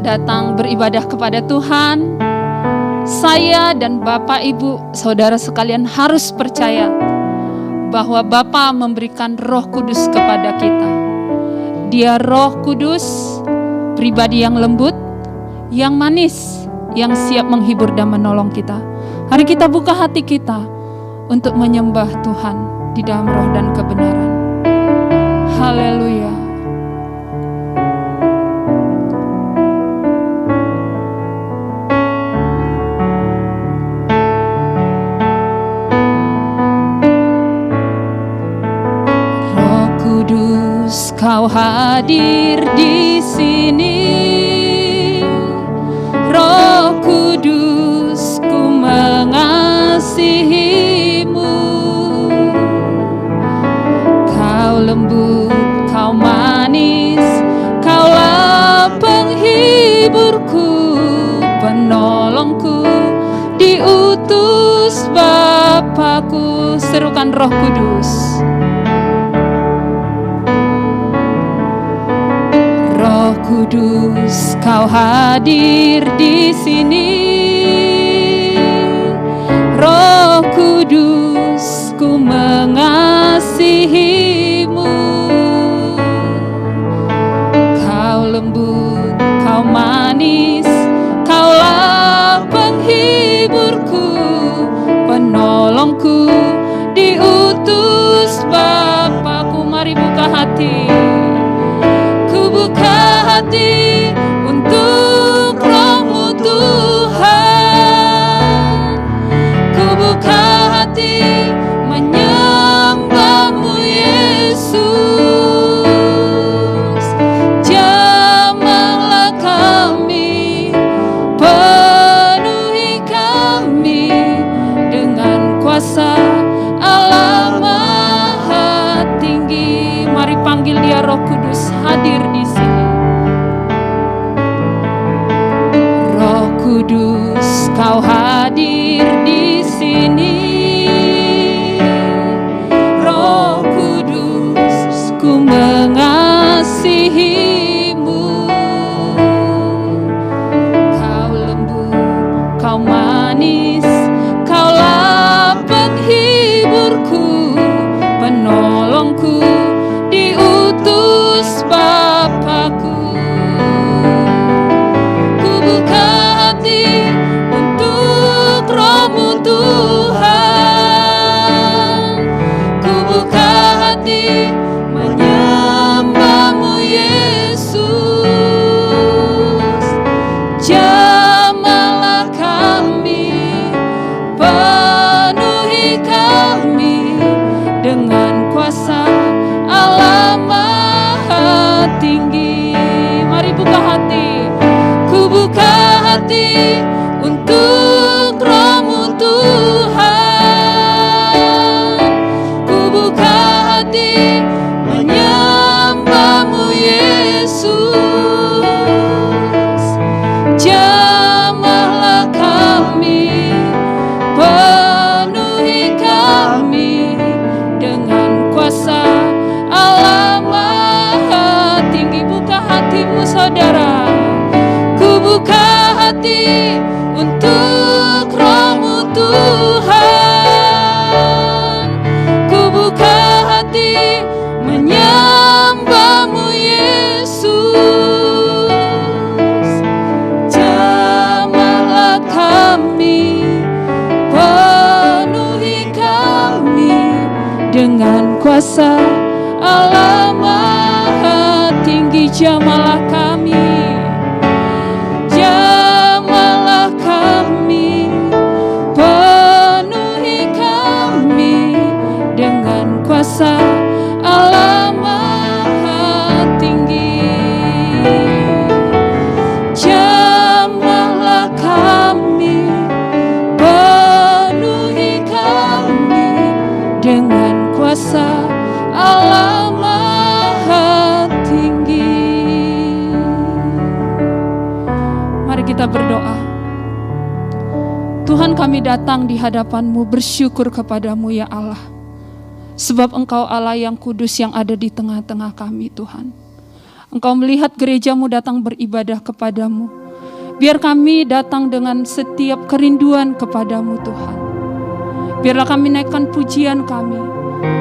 datang beribadah kepada Tuhan, saya dan Bapak, Ibu, Saudara sekalian harus percaya bahwa Bapa memberikan Roh Kudus kepada kita. Dia Roh Kudus, pribadi yang lembut, yang manis, yang siap menghibur dan menolong kita. Hari kita buka hati kita untuk menyembah Tuhan di dalam roh dan kebenaran. Haleluya. Roh Kudus, Kau hadir di sini. Roh Kudus, ku mengasihimu. Kau lembut, Kau manis, Kaulah penghiburku, penolongku, diutus Bapakku. Serukan Roh Kudus. Roh Kudus, Kau hadir di sini. Roh Kudus, ku mengasihimu. Kau lembut, Kau manis, Kaulah penghiburku, penolongku, diutus Bapakku. Mari buka hati. Buka hati untuk Roh-Mu Tuhan. Ku buka hati menyembah-Mu Yesus. Jamahlah kami, penuhi kami dengan kuasa Allah Maha Tinggi. Mari panggil Dia, Roh Kudus hadir di sini. Roh Kudus, Kau hadir di sini. Roh Kudus, ku mengasihimu. Kau lembut, Kau manis, Kaulah penghiburku, penolongku, diutus Bapakku. Ku buka hati untuk Roh-Mu Tuhan. Ku buka hati menyembah-Mu Yesus. Jamahlah kami, penuhi kami dengan kuasa Allah Maha Tinggi. Mari buka hati. Ku buka hati untuk Roh-Mu Tuhan. Ku buka hati menyembah-Mu Yesus. Jamahlah kami, penuhi kami dengan kuasa Allah Maha Tinggi. Buka hatimu, saudara. Ku buka hati untuk Roh-Mu Tuhan. Ku buka hati menyembah-Mu Yesus. Jamahlah kami, penuhi kami dengan kuasa Allah Maha Tinggi. Jamahlah kami, jamahlah kami, penuhi kami dengan kuasa Allah Maha Tinggi. Jamahlah kami, penuhi kami dengan kuasa Allah Maha Tinggi. Mari kita berdoa. Tuhan, kami datang di hadapan-Mu bersyukur kepada-Mu ya Allah. Sebab Engkau Allah yang kudus yang ada di tengah-tengah kami Tuhan. Engkau melihat gerejamu datang beribadah kepadamu. Biar kami datang dengan setiap kerinduan kepadamu Tuhan. Biarlah kami naikkan pujian kami,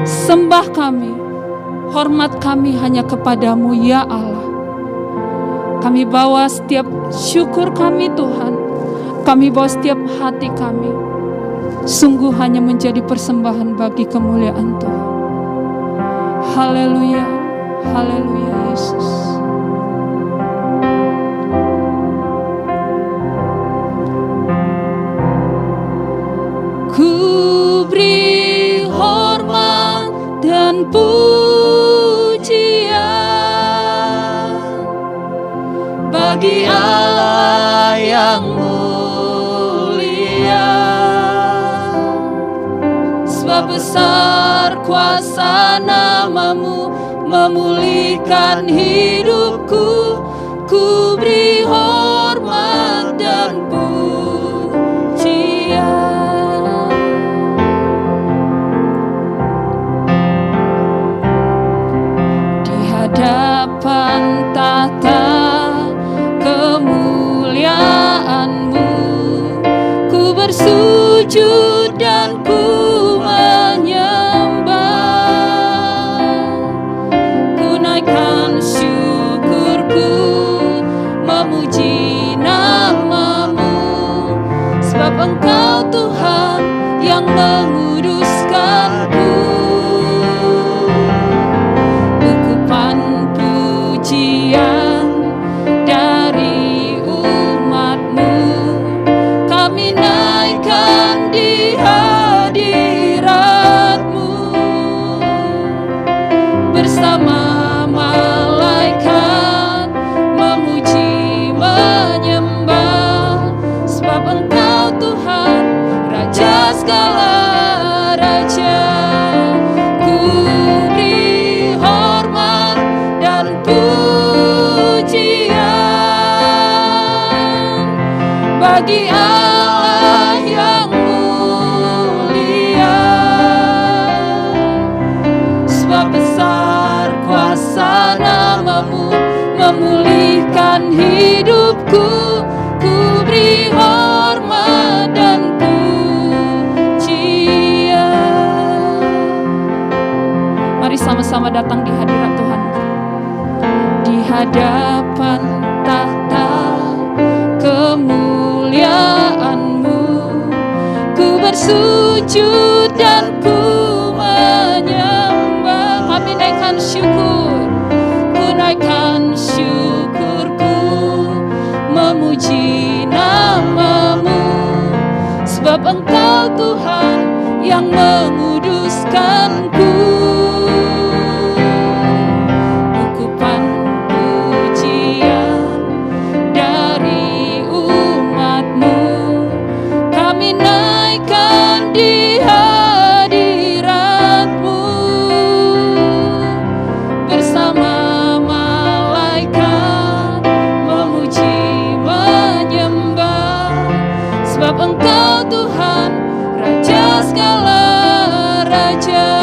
sembah kami, hormat kami hanya kepadamu ya Allah. Kami bawa setiap syukur kami Tuhan. Kami bawa setiap hati kami. Sungguh hanya menjadi persembahan bagi kemuliaan Tuhan. Haleluya, haleluya Yesus. Ku beri hormat dan pujian bagi Allah yang mulia, sebab besar kuasa nama-Mu memulihkan hidupku. Ku beri hormat dan pujian. Di hadapan tahta kemuliaan-Mu, ku bersujud dan ku menyembah. Ku naikkan syukurku, memuji nama-Mu, sebab Engkau Tuhan yang menguduskanku. Ukupan pujian dari umat-Mu kami naikkan di hadirat-Mu bersama malaikat memuji menyembah, sebab Engkau Tuhan Raja segala raja. Ku beri hormat dan pujian bagi Allah yang mulia, sebab besar kuasa nama-Mu memulihkan hidupku. Ku beri hormat dan pujian. Mari sama-sama datang di hadirat Tuhan. Di hadapan tahta kemuliaan-Mu, ku bersujud dan ku menyembah. Kami naikkan syukur, ku naikkan syukurku, memuji nama-Mu, sebab Engkau Tuhan yang menguduskanku. Ukupan pujian dari umat-Mu kami naikkan di hadirat-Mu bersama malaikat memuji menyembah, sebab Engkau Tuhan Raja segala raja.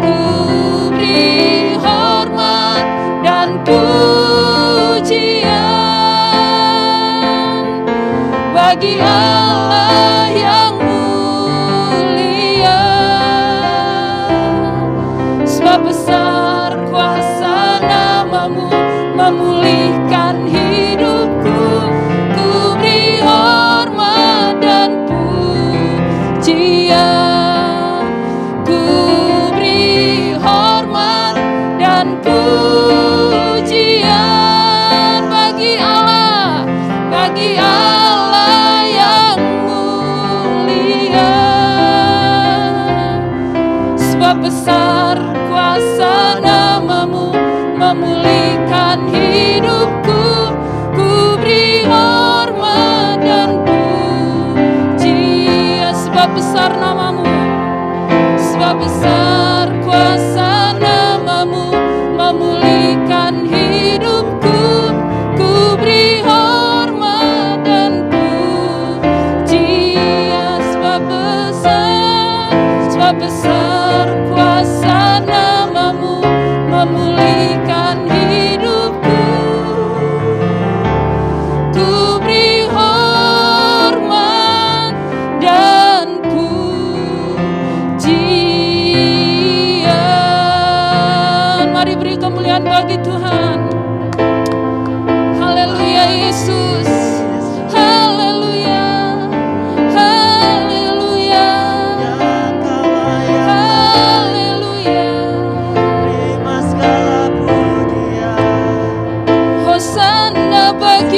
Ku beri hormat dan pujian bagi Allah yang mulia, sebab besar kuasa nama-Mu memulihkan hidupku. Ku beri hormat dan pujian. Ku beri hormat dan pujian bagi Allah yang mulia, sebab besar kuasa nama-Mu memulihkan hidupku. Ku beri hormat dan pujian, sebab besar nama-Mu, sebab besar kuasa nama-Mu memulihkan hidupku. Ku beri hormat dan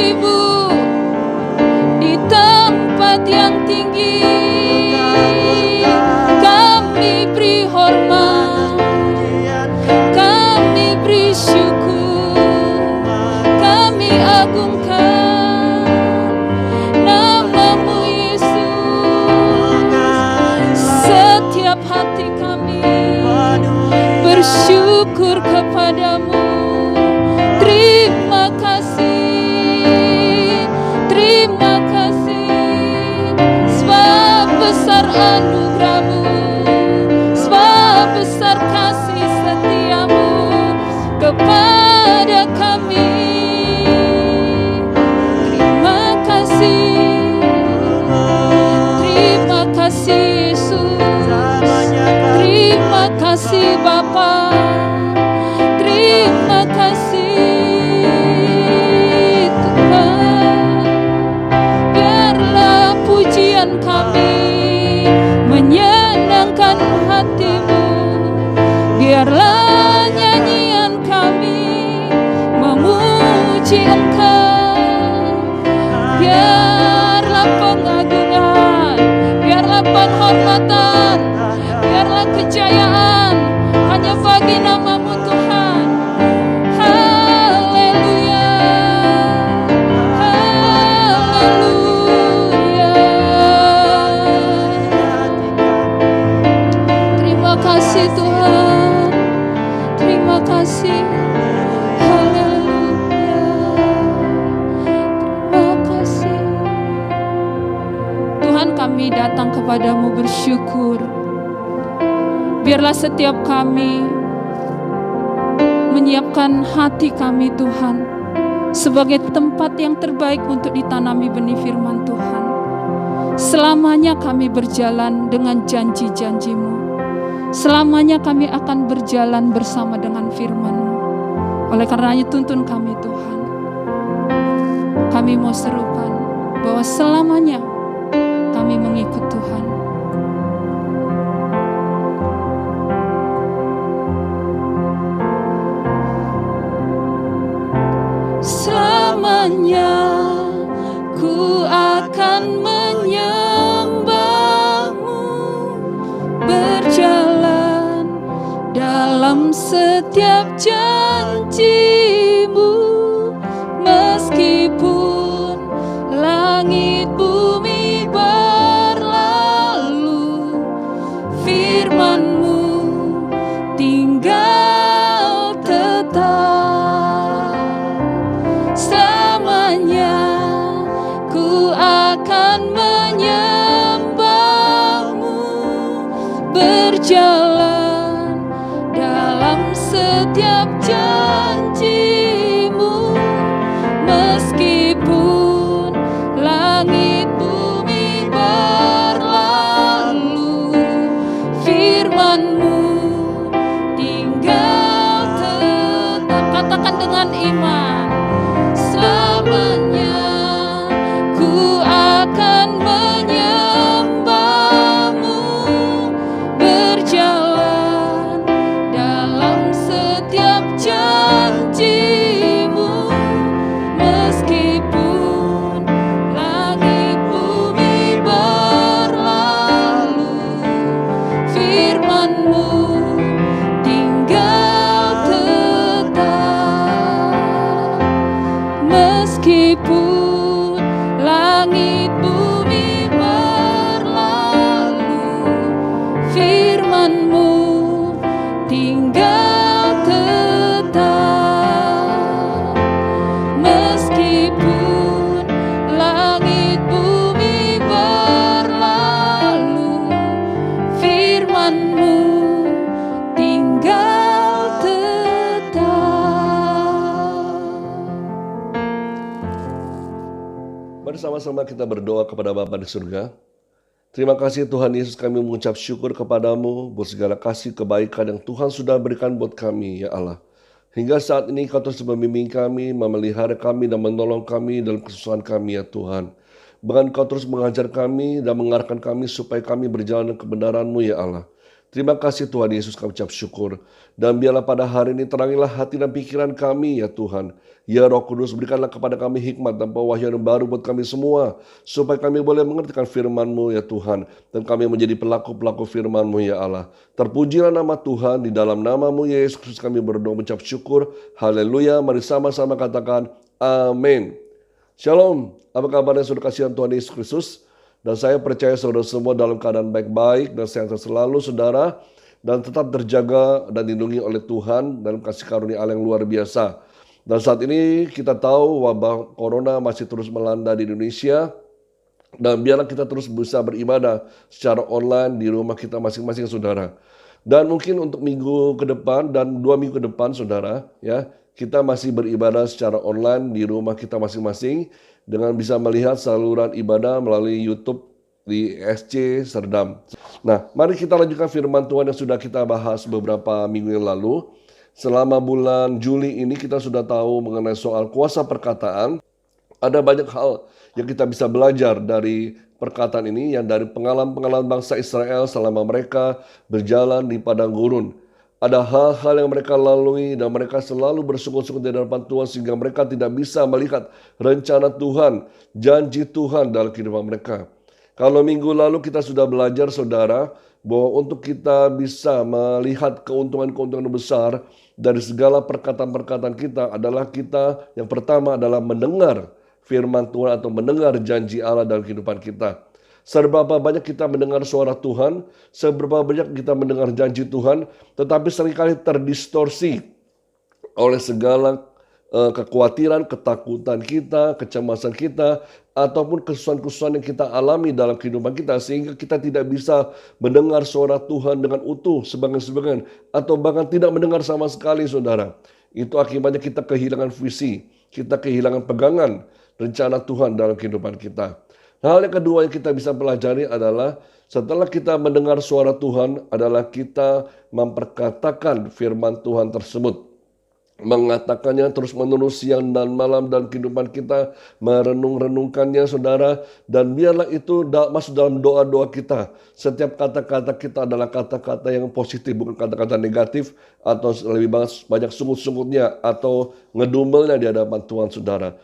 Ibu di tempat yang tinggi. Kami beri hormat, kami beri syukur, kami agungkan nama-Mu Yesus. Setiap hati kami bersyukur kepadamu. Terima kasih, terima kasih, sebab besar anugerah-Mu, sebab besar kasih setia-Mu kepada kami. Terima kasih, terima kasih Yesus, terima kasih Bapa. Terima kasih Tuhan. Biarlah pujian kami menyenangkan hati-Mu. Biarlah nyanyian kami memuji Engkau. Biarlah pengagungan, biarlah penghormatan, biarlah kejayaan hanya bagi nama-Mu Tuhan. Haleluya, haleluya. Terima kasih Tuhan, terima kasih. Haleluya, terima kasih. Tuhan, kami datang kepadamu bersyukur. Biarlah setiap kami menyiapkan hati kami Tuhan sebagai tempat yang terbaik untuk ditanami benih firman Tuhan. Selamanya kami berjalan dengan janji-janji-Mu. Selamanya kami akan berjalan bersama dengan firman-Mu. Oleh karenanya tuntun kami Tuhan. Kami mau serukan bahwa selamanya kami mengikut Tuhan. Selamanya ku akan menyembah-Mu, berjalan dalam setiap janji-Mu, meskipun langit bumi berlalu, firman-Mu tinggal tetap. Selamanya ku akan menyembah-Mu, berjalan dalam setiap janji-Mu, meskipun langit bumi berlalu, firman-Mu tinggal tetap. Katakan dengan iman. Selamanya ku akan menyembah-Mu, berjalan dalam setiap janji-Mu, meskipun langit bumi berlalu, firman-Mu tinggal tetap. Meskipun langit bumi berlalu, firman-Mu tinggal tetap. Meskipun langit bumi berlalu, firman-Mu tinggal tetap. Mari sama-sama kita berdoa kepada Bapa di surga. Terima kasih Tuhan Yesus, kami mengucap syukur kepadamu buat segala kasih kebaikan yang Tuhan sudah berikan buat kami, ya Allah. Hingga saat ini Kau terus membimbing kami, memelihara kami dan menolong kami dalam kesusahan kami, ya Tuhan. Bahkan Kau terus mengajar kami dan mengarahkan kami supaya kami berjalan dengan kebenaran-Mu, ya Allah. Terima kasih Tuhan Yesus, kami ucap syukur. Dan biarlah pada hari ini terangilah hati dan pikiran kami ya Tuhan. Ya Roh Kudus, berikanlah kepada kami hikmat dan pewahyuan yang baru buat kami semua. Supaya kami boleh mengertikan firman-Mu ya Tuhan. Dan kami menjadi pelaku-pelaku firman-Mu ya Allah. Terpujilah nama Tuhan, di dalam nama-Mu ya Yesus Kristus kami berdoa mengucap syukur. Haleluya, mari sama-sama katakan amin. Shalom, apa kabarnya saudara kasihan Tuhan Yesus Kristus? Dan saya percaya saudara semua dalam keadaan baik-baik dan sehat selalu saudara. Dan tetap terjaga dan dilindungi oleh Tuhan dalam kasih karunia Allah yang luar biasa. Dan saat ini kita tahu wabah corona masih terus melanda di Indonesia. Dan biarlah kita terus bisa beribadah secara online di rumah kita masing-masing saudara. Dan mungkin untuk minggu ke depan dan 2 minggu ke depan saudara, ya, kita masih beribadah secara online di rumah kita masing-masing dengan bisa melihat saluran ibadah melalui YouTube di SC Serdam. Nah, mari kita lanjutkan firman Tuhan yang sudah kita bahas beberapa minggu yang lalu. Selama bulan Juli ini kita sudah tahu mengenai soal kuasa perkataan. Ada banyak hal yang kita bisa belajar dari perkataan ini, yang dari pengalaman-pengalaman bangsa Israel selama mereka berjalan di padang gurun. Ada hal-hal yang mereka lalui dan mereka selalu bersungguh-sungguh di hadapan Tuhan sehingga mereka tidak bisa melihat rencana Tuhan, janji Tuhan dalam kehidupan mereka. Kalau minggu lalu kita sudah belajar saudara bahwa untuk kita bisa melihat keuntungan-keuntungan besar dari segala perkataan-perkataan kita adalah kita yang pertama adalah mendengar firman Tuhan atau mendengar janji Allah dalam kehidupan kita. Seberapa banyak kita mendengar suara Tuhan, seberapa banyak kita mendengar janji Tuhan, tetapi seringkali terdistorsi oleh segala kekhawatiran, ketakutan kita, kecemasan kita, ataupun kesusahan-kesusahan yang kita alami dalam kehidupan kita, sehingga kita tidak bisa mendengar suara Tuhan dengan utuh sebagian-sebagian, atau bahkan tidak mendengar sama sekali saudara. Itu akibatnya kita kehilangan visi, kita kehilangan pegangan rencana Tuhan dalam kehidupan kita. Hal yang kedua yang kita bisa pelajari adalah setelah kita mendengar suara Tuhan adalah kita memperkatakan firman Tuhan tersebut. Mengatakannya terus-menerus siang dan malam dalam kehidupan kita, merenung-renungkannya saudara, dan biarlah itu masuk dalam doa-doa kita. Setiap kata-kata kita adalah kata-kata yang positif, bukan kata-kata negatif atau lebih banyak sungut-sungutnya atau ngedumelnya di hadapan Tuhan saudara.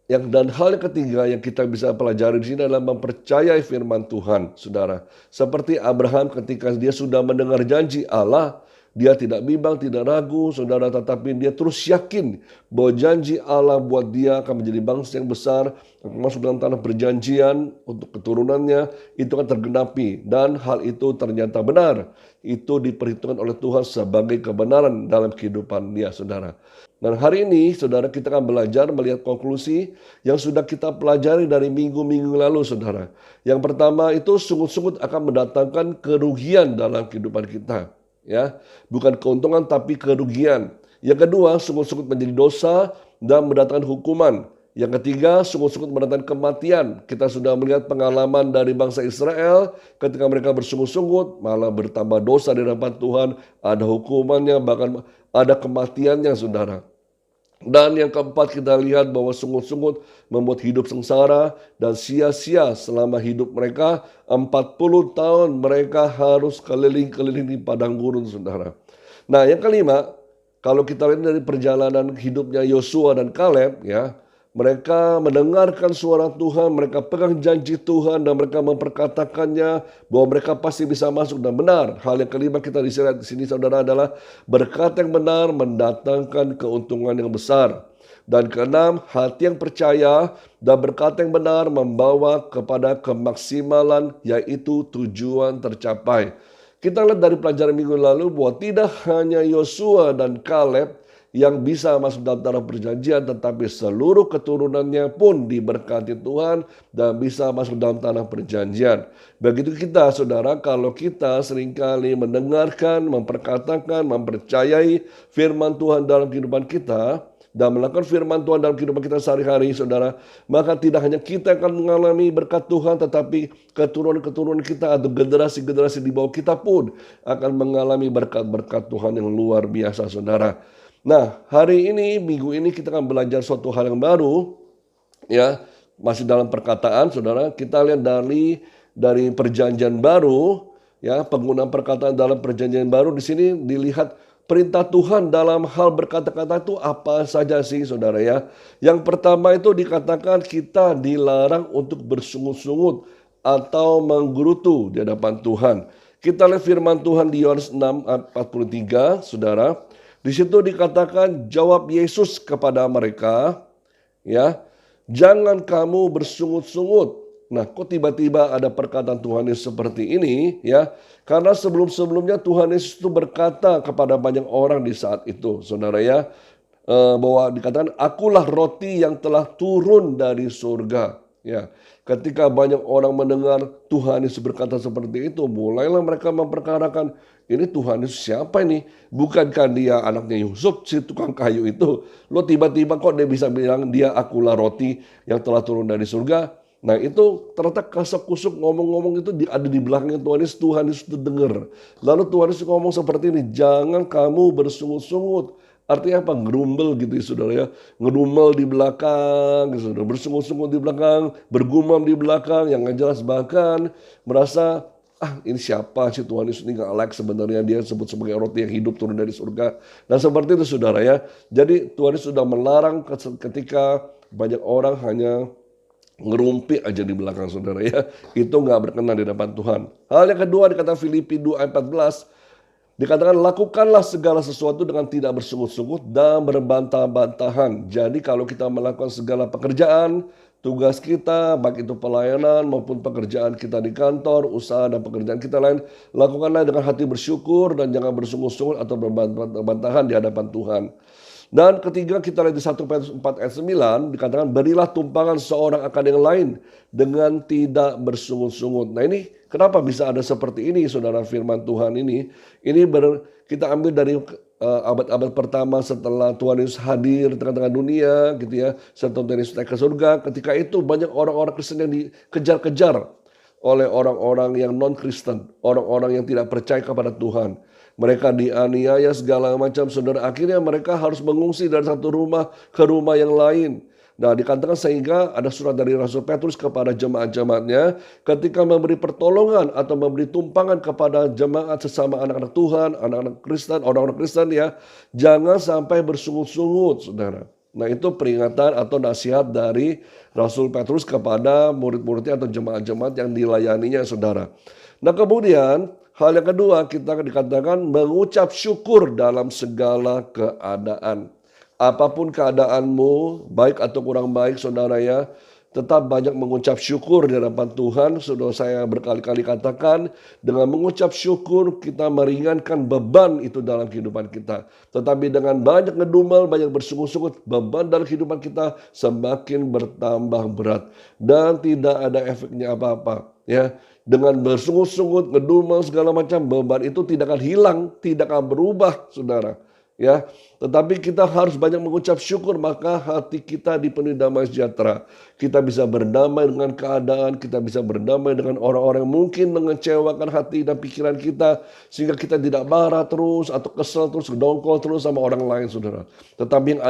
Dan hal yang ketiga yang kita bisa pelajari di sini adalah mempercayai firman Tuhan, saudara. Seperti Abraham ketika dia sudah mendengar janji Allah, dia tidak bimbang, tidak ragu, saudara, tetapi dia terus yakin bahwa janji Allah buat dia akan menjadi bangsa yang besar, masuk dalam tanah perjanjian untuk keturunannya, itu akan tergenapi. Dan hal itu ternyata benar. Itu diperhitungkan oleh Tuhan sebagai kebenaran dalam kehidupan dia, saudara. Dan hari ini, saudara, kita akan belajar melihat konklusi yang sudah kita pelajari dari minggu-minggu lalu, saudara. Yang pertama itu sungguh-sungguh akan mendatangkan kerugian dalam kehidupan kita. Ya, bukan keuntungan tapi kerugian. Yang kedua, sungguh-sungguh menjadi dosa dan mendatangkan hukuman. Yang ketiga, sungguh-sungguh mendatangkan kematian. Kita sudah melihat pengalaman dari bangsa Israel ketika mereka bersungguh-sungguh malah bertambah dosa di hadapan Tuhan, ada hukumannya, bahkan ada kematiannya, saudara. Dan yang keempat kita lihat bahwa sungguh-sungguh membuat hidup sengsara dan sia-sia selama hidup mereka. 40 tahun mereka harus keliling-keliling di padang gurun, saudara. Nah, yang kelima, kalau kita lihat dari perjalanan hidupnya Yosua dan Kaleb, ya, mereka mendengarkan suara Tuhan, mereka pegang janji Tuhan dan mereka memperkatakannya bahwa mereka pasti bisa masuk dan benar. Hal yang kelima kita lihat di sini saudara adalah berkata yang benar mendatangkan keuntungan yang besar. Dan keenam, hati yang percaya dan berkata yang benar membawa kepada kemaksimalan, yaitu tujuan tercapai. Kita lihat dari pelajaran minggu lalu bahwa tidak hanya Yosua dan Kaleb yang bisa masuk dalam tanah perjanjian, tetapi seluruh keturunannya pun diberkati Tuhan dan bisa masuk dalam tanah perjanjian. Begitu kita, saudara, kalau kita seringkali mendengarkan, memperkatakan, mempercayai firman Tuhan dalam kehidupan kita dan melakukan firman Tuhan dalam kehidupan kita sehari-hari, saudara, maka tidak hanya kita akan mengalami berkat Tuhan, tetapi keturunan-keturunan kita atau generasi-generasi di bawah kita pun akan mengalami berkat-berkat Tuhan yang luar biasa, saudara. Nah, hari ini, minggu ini kita akan belajar suatu hal yang baru, ya, masih dalam perkataan, saudara. Kita lihat dari perjanjian baru, Ya, penggunaan perkataan dalam perjanjian baru di sini dilihat perintah Tuhan dalam hal berkata-kata itu apa saja sih saudara ya. Yang pertama itu dikatakan kita dilarang untuk bersungut-sungut atau menggerutu di hadapan Tuhan. Kita lihat firman Tuhan di Yohanes 6 ayat 43 saudara. Di situ dikatakan jawab Yesus kepada mereka, ya, jangan kamu bersungut-sungut. Nah, kok tiba-tiba ada perkataan Tuhan Yesus seperti ini, ya? Karena sebelum-sebelumnya Tuhan Yesus itu berkata kepada banyak orang di saat itu, saudara ya, bahwa dikatakan akulah roti yang telah turun dari surga. Ya, ketika banyak orang mendengar Tuhan Yesus berkata seperti itu, mulailah mereka memperkarakan, ini Tuhan Yesus siapa ini? Bukankah dia anaknya Yusuf, si tukang kayu itu? Lo tiba-tiba kok dia bisa bilang dia akulah roti yang telah turun dari surga? Nah itu ternyata kasak-kusuk ngomong-ngomong itu ada di belakangnya Tuhan Yesus itu dengar. Lalu Tuhan Yesus ngomong seperti ini, jangan kamu bersungut-sungut. Artinya apa? Gerumbel gitu ya saudara ya. Ngedumel di belakang, gitu, saudara. Bersungut-sungut di belakang, bergumam di belakang, yang nggak jelas bahkan merasa, ini siapa sih Tuhan Yesus ini nggak like sebenarnya dia sebut sebagai roti yang hidup turun dari surga. Dan seperti itu saudara ya. Jadi Tuhan Yesus sudah melarang ketika banyak orang hanya ngerumpi aja di belakang saudara ya. Itu nggak berkenan di hadapan Tuhan. Hal yang kedua dikatakan Filipi 2 ayat 14. Dikatakan lakukanlah segala sesuatu dengan tidak bersungut-sungut dan berbantah-bantahan. Jadi kalau kita melakukan segala pekerjaan, tugas kita, baik itu pelayanan maupun pekerjaan kita di kantor, usaha dan pekerjaan kita lain, lakukanlah dengan hati bersyukur dan jangan bersungut-sungut atau berbantah-bantahan di hadapan Tuhan. Dan ketiga kita lihat di 1 Petrus 4 ayat 9 dikatakan berilah tumpangan seorang akan yang lain dengan tidak bersungut-sungut. Nah ini kenapa bisa ada seperti ini saudara firman Tuhan ini? Ini kita ambil dari abad-abad pertama setelah Tuhan Yesus hadir di tengah-tengah dunia gitu ya. Setelah Tuhan Yesus naik ke surga, ketika itu banyak orang-orang Kristen yang dikejar-kejar oleh orang-orang yang non-Kristen, orang-orang yang tidak percaya kepada Tuhan. Mereka dianiaya segala macam saudara. Akhirnya mereka harus mengungsi dari satu rumah ke rumah yang lain. Nah dikatakan sehingga ada surat dari Rasul Petrus kepada jemaat-jemaatnya. Ketika memberi pertolongan atau memberi tumpangan kepada jemaat sesama anak-anak Tuhan, anak-anak Kristen, orang-orang Kristen ya. Jangan sampai bersungut-sungut saudara. Nah itu peringatan atau nasihat dari Rasul Petrus kepada murid-muridnya atau jemaat-jemaat yang dilayaninya saudara. Nah kemudian hal yang kedua kita dikatakan mengucap syukur dalam segala keadaan. Apapun keadaanmu, baik atau kurang baik saudara ya, tetap banyak mengucap syukur di hadapan Tuhan. Sudah saya berkali-kali katakan, dengan mengucap syukur kita meringankan beban itu dalam kehidupan kita. Tetapi dengan banyak ngedumel, banyak bersungut-sungut, beban dalam kehidupan kita semakin bertambah berat. Dan tidak ada efeknya apa-apa. Ya, dengan bersungut-sungut, ngedumel segala macam, beban itu tidak akan hilang, tidak akan berubah saudara. Ya, tetapi kita harus banyak mengucap syukur maka hati kita dipenuhi damai sejahtera. Kita bisa berdamai dengan keadaan, kita bisa berdamai dengan orang-orang yang mungkin mengecewakan hati dan pikiran kita sehingga kita tidak marah terus atau kesel terus, dongkol terus sama orang lain saudara. Tetapi yang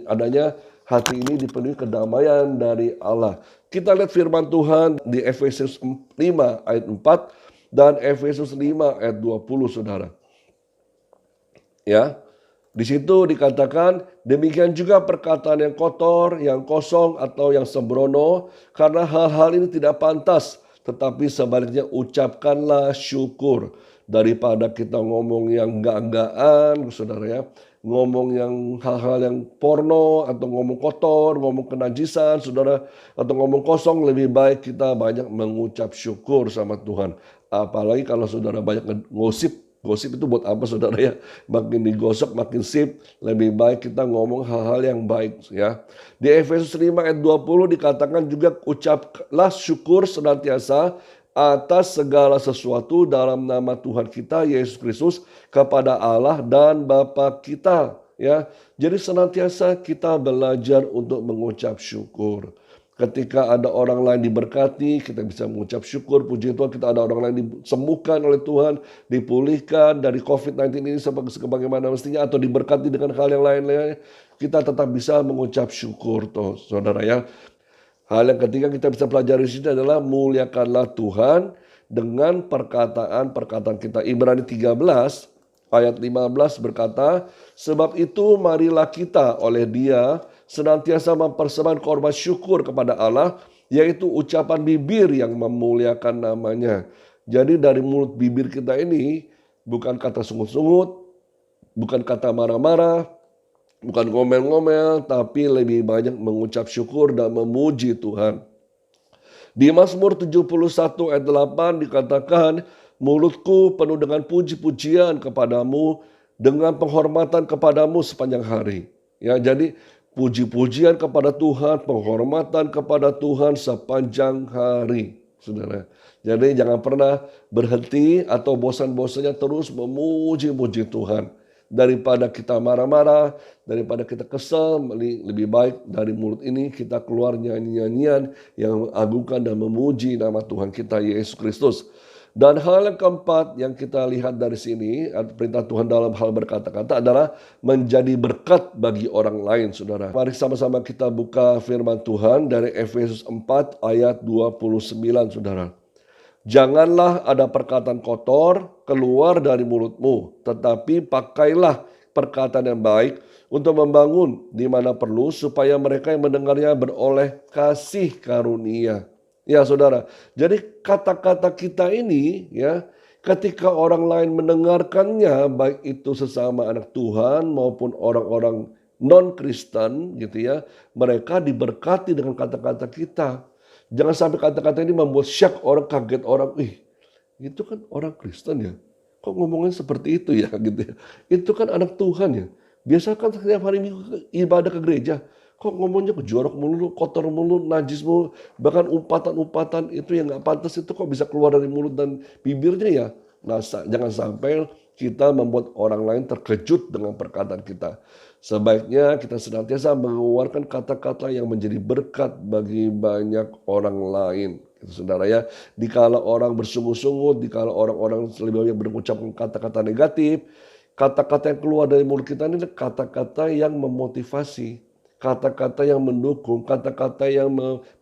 adanya hati ini dipenuhi kedamaian dari Allah. Kita lihat firman Tuhan di Efesus 5 ayat 4 dan Efesus 5 ayat 20 saudara. Ya. Di situ dikatakan demikian juga perkataan yang kotor, yang kosong atau yang sembrono karena hal-hal ini tidak pantas. Tetapi sebaliknya ucapkanlah syukur daripada kita ngomong yang enggak-enggaan saudara ya. Ngomong yang hal-hal yang porno atau ngomong kotor, ngomong kenajisan saudara. Atau ngomong kosong lebih baik kita banyak mengucap syukur sama Tuhan. Apalagi kalau saudara banyak ngosip. Gosip itu buat apa saudara ya? Makin digosok makin sip. Lebih baik kita ngomong hal-hal yang baik ya. Di Efesus 5 ayat 20 dikatakan juga ucaplah syukur senantiasa atas segala sesuatu dalam nama Tuhan kita Yesus Kristus kepada Allah dan Bapa kita ya. Jadi senantiasa kita belajar untuk mengucap syukur. Ketika ada orang lain diberkati, kita bisa mengucap syukur, puji Tuhan. Kita ada orang lain disembuhkan oleh Tuhan, dipulihkan dari COVID-19 ini sebagaimana mestinya, atau diberkati dengan hal yang lain-lain. Kita tetap bisa mengucap syukur, toh, saudara ya. Hal yang ketiga kita bisa pelajari di sini adalah muliakanlah Tuhan dengan perkataan-perkataan kita. Ibrani 13 ayat 15 berkata, sebab itu marilah kita oleh Dia senantiasa mempersembahkan korban syukur kepada Allah, yaitu ucapan bibir yang memuliakan namanya. Jadi dari mulut bibir kita ini bukan kata sungut-sungut, bukan kata marah-marah, bukan ngomel-ngomel, tapi lebih banyak mengucap syukur dan memuji Tuhan. Di Mazmur 71 ayat 8 dikatakan, mulutku penuh dengan puji-pujian kepadamu, dengan penghormatan kepadamu sepanjang hari. Ya, jadi puji-pujian kepada Tuhan, penghormatan kepada Tuhan sepanjang hari, saudara. Jadi jangan pernah berhenti atau bosan-bosannya terus memuji-puji Tuhan. Daripada kita marah-marah, daripada kita kesal, lebih baik dari mulut ini kita keluar nyanyi-nyanyian yang mengagungkan dan memuji nama Tuhan kita Yesus Kristus. Dan hal yang keempat yang kita lihat dari sini, perintah Tuhan dalam hal berkata-kata adalah menjadi berkat bagi orang lain, saudara. Mari sama-sama kita buka firman Tuhan dari Efesus 4 ayat 29, saudara. Janganlah ada perkataan kotor keluar dari mulutmu, tetapi pakailah perkataan yang baik untuk membangun di mana perlu, supaya mereka yang mendengarnya beroleh kasih karunia. Ya saudara, jadi kata-kata kita ini ya, ketika orang lain mendengarkannya, baik itu sesama anak Tuhan maupun orang-orang non-Kristen gitu ya, mereka diberkati dengan kata-kata kita. Jangan sampai kata-kata ini membuat syak orang, kaget orang. Itu kan orang Kristen ya. Kok ngomongnya seperti itu ya gitu ya. Itu kan anak Tuhan ya. Biasa kan setiap hari Minggu ibadah ke gereja. Kok ngomongnya jorok mulu, kotor mulu, najis mulu. Bahkan umpatan-umpatan itu yang gak pantas itu kok bisa keluar dari mulut dan bibirnya ya. Nah, jangan sampai kita membuat orang lain terkejut dengan perkataan kita. Sebaiknya kita senantiasa mengeluarkan kata-kata yang menjadi berkat bagi banyak orang lain. Saudara ya, dikala orang bersungut-sungut, dikala orang-orang lebih banyak berucapkan kata-kata negatif, kata-kata yang keluar dari mulut kita ini kata-kata yang memotivasi, kata-kata yang mendukung, kata-kata yang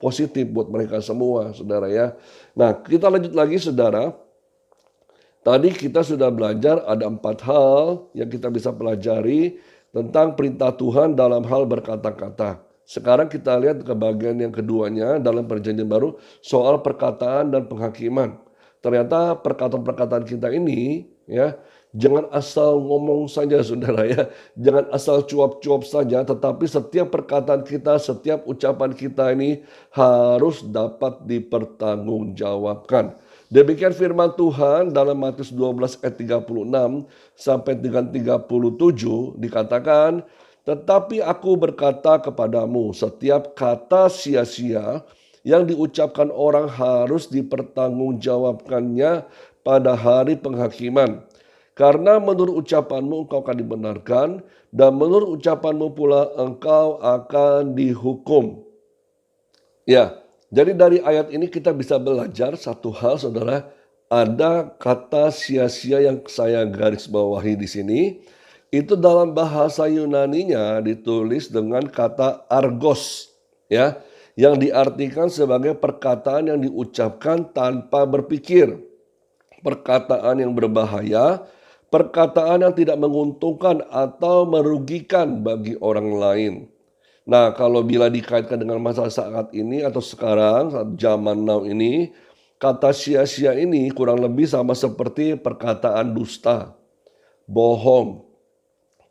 positif buat mereka semua, saudara ya. Nah, kita lanjut lagi, saudara. Tadi kita sudah belajar ada 4 hal yang kita bisa pelajari tentang perintah Tuhan dalam hal berkata-kata. Sekarang kita lihat ke bagian yang keduanya dalam perjanjian baru, soal perkataan dan penghakiman. Ternyata perkataan-perkataan kita ini ya, jangan asal ngomong saja, saudara ya. Jangan asal cuap-cuap saja, tetapi setiap perkataan kita, setiap ucapan kita ini harus dapat dipertanggungjawabkan. Demikian firman Tuhan dalam Matius 12 ayat 36 sampai dengan 37 dikatakan, tetapi aku berkata kepadamu, setiap kata sia-sia yang diucapkan orang harus dipertanggungjawabkannya pada hari penghakiman. Karena menurut ucapanmu engkau akan dibenarkan, dan menurut ucapanmu pula engkau akan dihukum. Ya. Jadi dari ayat ini kita bisa belajar satu hal, saudara. Ada kata sia-sia yang saya garis bawahi di sini. Itu dalam bahasa Yunaninya ditulis dengan kata argos, ya, yang diartikan sebagai perkataan yang diucapkan tanpa berpikir, perkataan yang berbahaya, perkataan yang tidak menguntungkan atau merugikan bagi orang lain. Nah, kalau bila dikaitkan dengan masa saat ini atau sekarang, saat zaman now ini, kata sia-sia ini kurang lebih sama seperti perkataan dusta, bohong,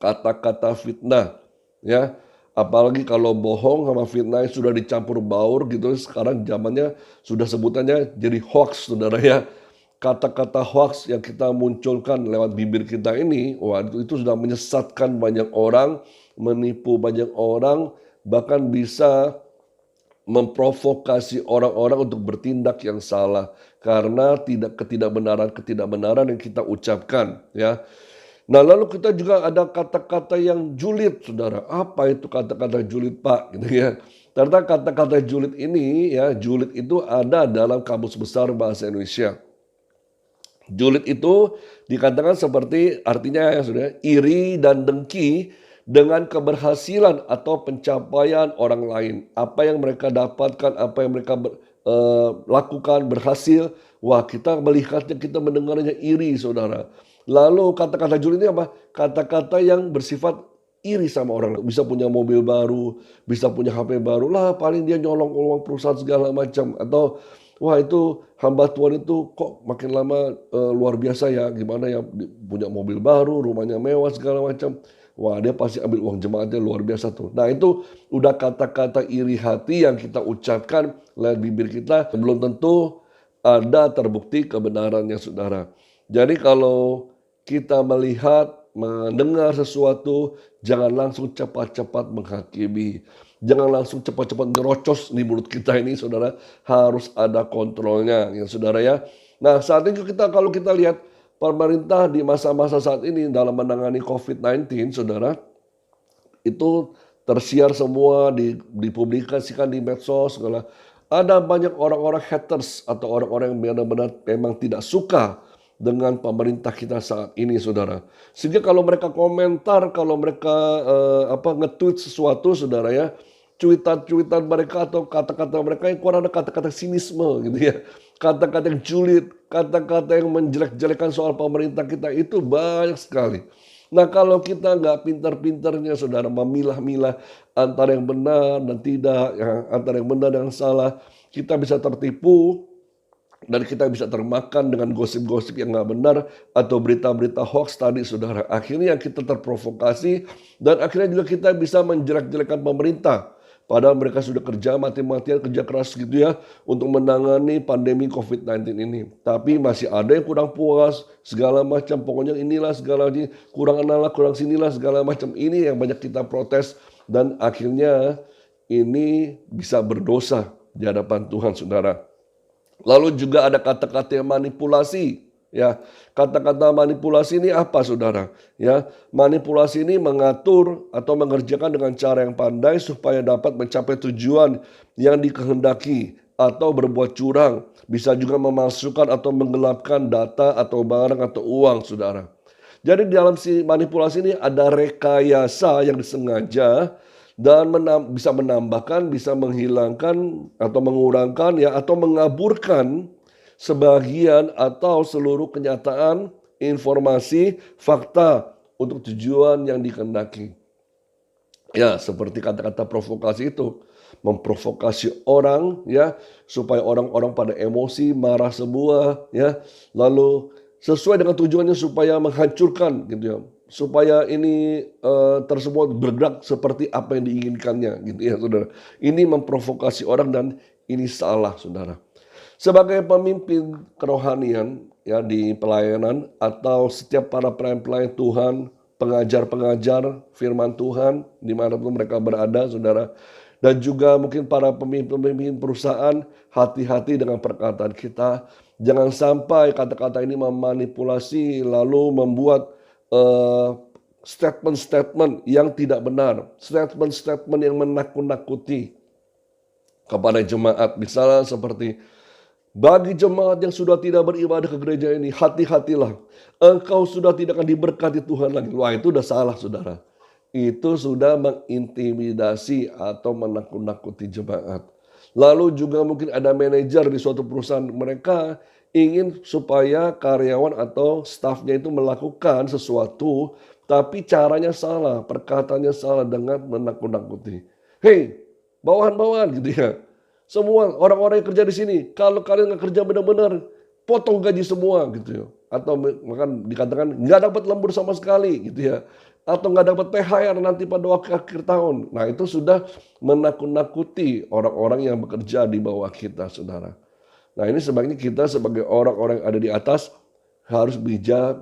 kata-kata fitnah, ya. Apalagi kalau bohong sama fitnah sudah dicampur baur gitu, sekarang zamannya sudah sebutannya jadi hoax, saudara ya. Kata-kata hoax yang kita munculkan lewat bibir kita ini, wah itu sudah menyesatkan banyak orang, menipu banyak orang, bahkan bisa memprovokasi orang-orang untuk bertindak yang salah karena ketidakbenaran yang kita ucapkan, ya. Nah, lalu kita juga ada kata-kata yang julid, saudara. Apa itu kata-kata julid, Pak? Gitu ya. Ternyata kata-kata julid ini, ya, julid itu ada dalam Kamus Besar Bahasa Indonesia. Julid itu dikatakan seperti artinya ya saudara, iri dan dengki dengan keberhasilan atau pencapaian orang lain. Apa yang mereka dapatkan, apa yang mereka lakukan, berhasil, wah kita melihatnya, kita mendengarnya iri saudara. Lalu kata-kata julid ini apa? Kata-kata yang bersifat iri sama orang. Bisa punya mobil baru, bisa punya HP baru lah, paling dia nyolong uang perusahaan segala macam. Atau wah itu hamba Tuhan itu kok makin lama luar biasa ya, gimana ya, punya mobil baru, rumahnya mewah segala macam. Wah dia pasti ambil uang jemaatnya luar biasa tuh. Nah itu udah kata-kata iri hati yang kita ucapkan lewat bibir kita. Belum tentu ada terbukti kebenarannya saudara. Jadi kalau kita melihat, mendengar sesuatu, jangan langsung cepat-cepat menghakimi. Jangan langsung cepat-cepat ngerocos di mulut kita ini saudara. Harus ada kontrolnya ya saudara ya. Nah saat ini kalau kita lihat pemerintah di masa-masa saat ini dalam menangani COVID-19 saudara. Itu tersiar semua, dipublikasikan di medsos segala. Ada banyak orang-orang haters atau orang-orang yang benar-benar memang tidak suka dengan pemerintah kita saat ini saudara. Sehingga kalau mereka komentar, kalau mereka nge-tweet sesuatu saudara ya, cuitan-cuitan mereka atau kata-kata mereka yang kurang ada kata-kata sinisme gitu ya. Kata-kata yang julid, kata-kata yang menjelek-jelekan soal pemerintah kita itu banyak sekali. Nah kalau kita nggak pintar-pintarnya saudara memilah-milah antara yang benar dan tidak, ya, antara yang benar dan yang salah, kita bisa tertipu dan kita bisa termakan dengan gosip-gosip yang nggak benar atau berita-berita hoax tadi saudara. Akhirnya kita terprovokasi dan akhirnya juga kita bisa menjelek-jelekan pemerintah. Padahal mereka sudah kerja mati-matian, kerja keras gitu ya untuk menangani pandemi COVID-19 ini. Tapi masih ada yang kurang puas, segala macam. Pokoknya inilah segala macam, kurang analak, kurang sinilah segala macam. Ini yang banyak kita protes dan akhirnya ini bisa berdosa di hadapan Tuhan saudara. Lalu juga ada kata-kata yang manipulasi. Ya, kata-kata manipulasi ini apa saudara? Ya, manipulasi ini mengatur atau mengerjakan dengan cara yang pandai supaya dapat mencapai tujuan yang dikehendaki atau berbuat curang. Bisa juga memasukkan atau menggelapkan data atau barang atau uang saudara. Jadi dalam si manipulasi ini ada rekayasa yang disengaja dan bisa menambahkan, bisa menghilangkan atau mengurangkan ya atau mengaburkan sebagian atau seluruh kenyataan, informasi, fakta untuk tujuan yang dikehendaki. Ya, seperti kata-kata provokasi itu, memprovokasi orang ya supaya orang-orang pada emosi, marah semua ya. Lalu sesuai dengan tujuannya supaya menghancurkan gitu ya. Supaya ini tersebut bergerak seperti apa yang diinginkannya gitu ya saudara. Ini memprovokasi orang dan ini salah saudara. Sebagai pemimpin kerohanian ya di pelayanan atau setiap para pelayan-pelayan Tuhan, pengajar-pengajar firman Tuhan dimanapun mereka berada saudara. Dan juga mungkin para pemimpin perusahaan, hati-hati dengan perkataan kita. Jangan sampai kata-kata ini memanipulasi lalu membuat statement-statement yang tidak benar. Statement-statement yang menakut-nakuti kepada jemaat. Misalnya seperti, bagi jemaat yang sudah tidak beribadah ke gereja ini, hati-hatilah. Engkau sudah tidak akan diberkati Tuhan lagi. Wah itu udah salah saudara. Itu sudah mengintimidasi atau menakut-nakuti jemaat. Lalu juga mungkin ada manajer di suatu perusahaan. Mereka ingin supaya karyawan atau stafnya itu melakukan sesuatu. Tapi caranya salah, perkataannya salah dengan menakut-nakuti. Hei, bawahan-bawahan gitu ya. Semua orang-orang yang kerja di sini, kalau kalian nggak kerja benar-benar, potong gaji semua gitu ya. Atau bahkan dikatakan nggak dapat lembur sama sekali gitu ya. Atau nggak dapat THR nanti pada waktu akhir tahun. Nah itu sudah menakut-nakuti orang-orang yang bekerja di bawah kita saudara. Nah ini sebaiknya kita sebagai orang-orang yang ada di atas harus bisa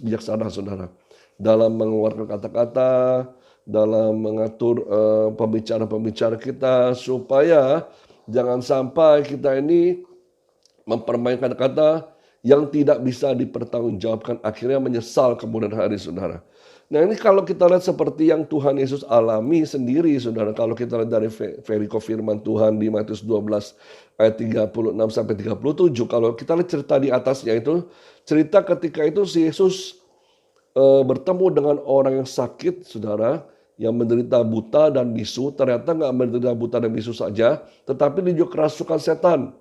bijaksana saudara. Dalam mengeluarkan kata-kata, dalam mengatur pembicara-pembicara kita supaya jangan sampai kita ini mempermainkan kata yang tidak bisa dipertanggungjawabkan, akhirnya menyesal kemudian hari saudara. Nah ini kalau kita lihat seperti yang Tuhan Yesus alami sendiri saudara. Kalau kita lihat dari veriko firman Tuhan di Matius 12 ayat 36 sampai 37. Kalau kita lihat cerita di atasnya itu, cerita ketika itu si Yesus bertemu dengan orang yang sakit saudara, yang menderita buta dan bisu, ternyata nggak menderita buta dan bisu saja, tetapi dia juga kerasukan setan.